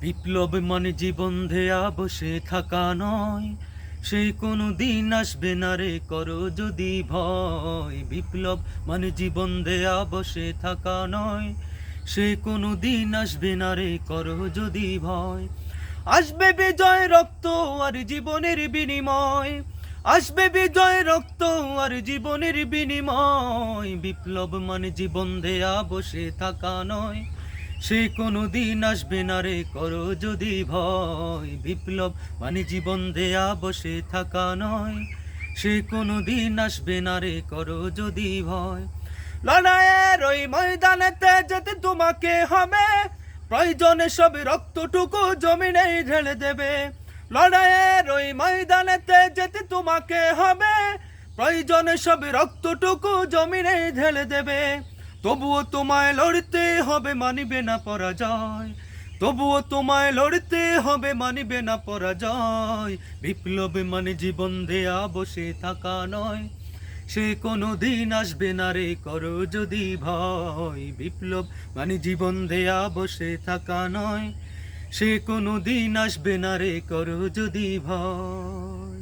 বিপ্লব মানে জীবন দেয়া বসে থাকা নয়, সেই কোনো দিন আসবে না রে করো যদি ভয়। বিপ্লব মানে জীবন দেয়া বসে থাকা নয়, সে কোনো দিন আসবে না রে করো যদি ভয়। আসবে বিজয় রক্ত আর জীবনের বিনিময়, আসবে বিজয় রক্ত আর জীবনের বিনিময়। বিপ্লব মানে জীবন দেয়া বসে থাকা নয়, সে কোনো দিন আসবে না রে করো যদি ভয়। বিপ্লব মানে জীবন দেয়া বসে থাকা নয়, সে কোনো দিন আসবে না রে করো যদি ভয়। লড়াইয়ের ওই ময়দানেতে যেতে তোমাকে হবে, প্রয়োজনে সব রক্তটুকু জমিনে ঢেলে দেবে। লড়াইয়ের ওই ময়দানেতে যেতে তোমাকে হবে, প্রয়োজনে সব রক্তটুকু জমিনে ঢেলে দেবে। তবুও তোমায় লড়তে হবে, মানিবে না পরাজয়। তবুও তোমায় লড়তে হবে, মানিবে না পরাজয়। বিপ্লব মানে জীবন দেয়া বসে থাকা নয়, সে কোনো দিন আসবে না রে করো যদি ভয়। বিপ্লব মানে জীবন দেয়া বসে থাকা নয়, সে কোনো দিন আসবে না রে করো যদি ভয়।